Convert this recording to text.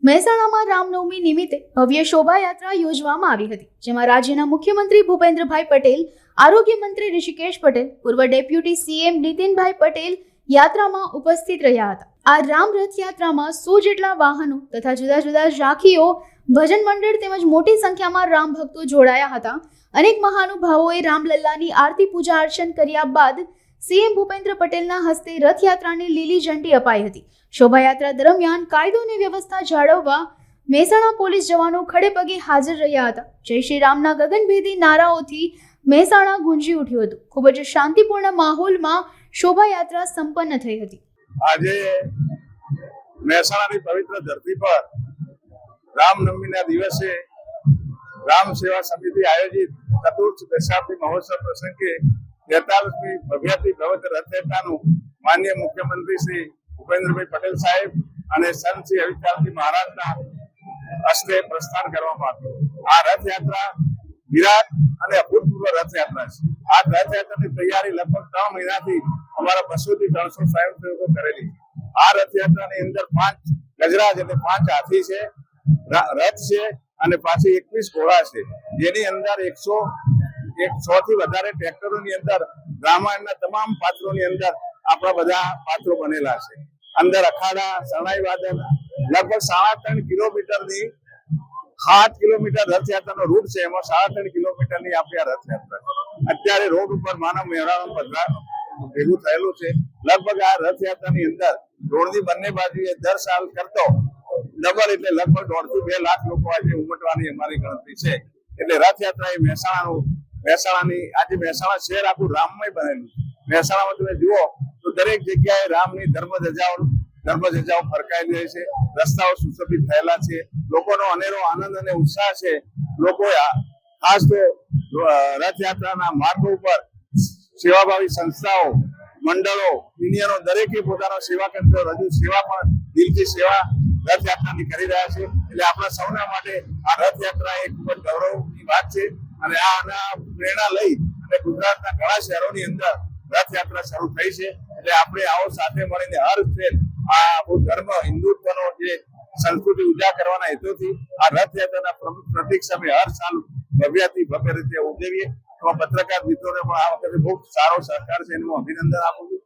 મહેસાણામાં રામનવમી નિમિત્તે ભવ્ય શોભાયાત્રા યોજવામાં આવી હતી, જેમાં રાજ્યના મુખ્યમંત્રી ભૂપેન્દ્રભાઈ પટેલ, આરોગ્ય મંત્રી ઋષિકેશ પટેલ, પૂર્વ ડેપ્યુટી સીએમ નીતિનભાઈ પટેલ યાત્રામાં ઉપસ્થિત રહ્યા હતા. આ રામ રથયાત્રામાં 100 જેટલા વાહનો તથા જુદા જુદા ઝાંખીઓ, ભજન મંડળ તેમજ મોટી સંખ્યામાં રામ ભક્તો જોડાયા હતા. અનેક મહાનુભાવોએ રામલલ્લાની આરતી પૂજા અર્ચન કર્યા બાદ સીએમ ભૂપેન્દ્ર પટેલના હસ્તે રથયાત્રાને લીલી ઝંડી અપાઈ હતી. શોભાયાત્રા દરમિયાન કાયદો અને વ્યવસ્થા જાળવવા મહેસાણા પોલીસ જવાનો ખડે પગે હાજર રહ્યા હતા. જય શ્રી રામના ગગનભેદી નારાઓથી મહેસાણા ગુંજી ઉઠ્યું હતું. ખૂબ જ શાંતિપૂર્ણ માહોલમાં શોભાયાત્રા સંપન્ન થઈ હતી. આજે મહેસાણાની પવિત્ર ધરતી પર રામનવમીના દિવસે રામ સેવા સમિતિ આયોજિત ચતુર્થ દશાબ્દી મહોત્સવ પ્રસંગે 43મી ભવ્યાતિ ભવ્ય રથયાત્રાનું માનનીય મુખ્યમંત્રી શ્રી ભૂપેન્દ્રભાઈ પટેલ સાહેબ અને સંત શ્રી હરિચાંદજી મહારાજના હસ્તે પ્રસ્થાન કરવામાં આવ્યું. આ રથયાત્રા વિરાટ અને અભૂતપૂર્વ રથયાત્રા છે. આ રથયાત્રાની તૈયારી લગભગ 3 મહિનાથી અમારા 200 થી 300 સ્વયંસેવકો કરેલી છે. આ રથયાત્રાની અંદર 5 ગજરાજ એટલે 5 હાથી છે, રથ છે અને પાછી 21 ઘોડા છે, જેની અંદર 100 થી વધારે ટ્રેક્ટરોની અંદર રામાયણના તમામ પાત્રોની અંદર આપણા બધા પાત્રો બનેલા છે. અંદર અખાડા, શરણાઈ વાદન, લગભગ 3.5 કિલોમીટરની 7 કિલોમીટર રથયાત્રાનો રૂટ છે. એમાં 3.5 કિલોમીટરની આપણી આ રથયાત્રા છે. અત્યારે રોડ ઉપર માનવ મહેરામણ ભેગું થયેલું છે. લગભગ આ રથયાત્રાની અંદર રોડની બંને બાજુએ દર સાલ કરતો ડબલ એટલે લગભગ 1.5 થી 2 લાખ લોકો આજે ઉમટવાની અમારી ગણતરી છે. એટલે રથયાત્રા એ મહેસાણાની આજે મહેસાણા શહેર આખું રામમય બનેલું છે. મહેસાણામાં તમે જુઓ તો દરેક જગ્યાએ રામની ધર્મ ધજાઓ ફરકાયેલી હોય છે. રસ્તાઓ સુશોભિત થયેલા છે. લોકોનો અનેરો આનંદ અને ઉત્સાહ છે. લોકો ખાસ તો રથયાત્રાના માર્ગો ઉપર સેવાભાવી સંસ્થાઓ, મંડળો, યુનિયનો દરેકે પોતાનો સેવા કેન્દ્ર રજૂ સેવા પણ દિલથી સેવા રથયાત્રાની કરી રહ્યા છે. એટલે આપણા સૌના માટે આ રથયાત્રા એક ખૂબ જ ગૌરવની વાત છે. અને આના પ્રેરણા લઈ અને ગુજરાતના ઘણા શહેરોની અંદર રથયાત્રા શરૂ થઈ છે. એટલે આપણે આવો સાથે મળીને હર ફેર આ ધર્મ હિન્દુત્વનો જે સંસ્કૃતિ ઉજાગર કરવાના હેતુથી આ રથયાત્રાના પ્રમુખ પ્રતીક સમય હર સાલ ભવ્યાથી ભવ્ય રીતે ઉજવીએ. એમાં પત્રકાર મિત્રોને પણ આ વખતે બહુ સારો સહકાર છે, એનું અભિનંદન આપું છું.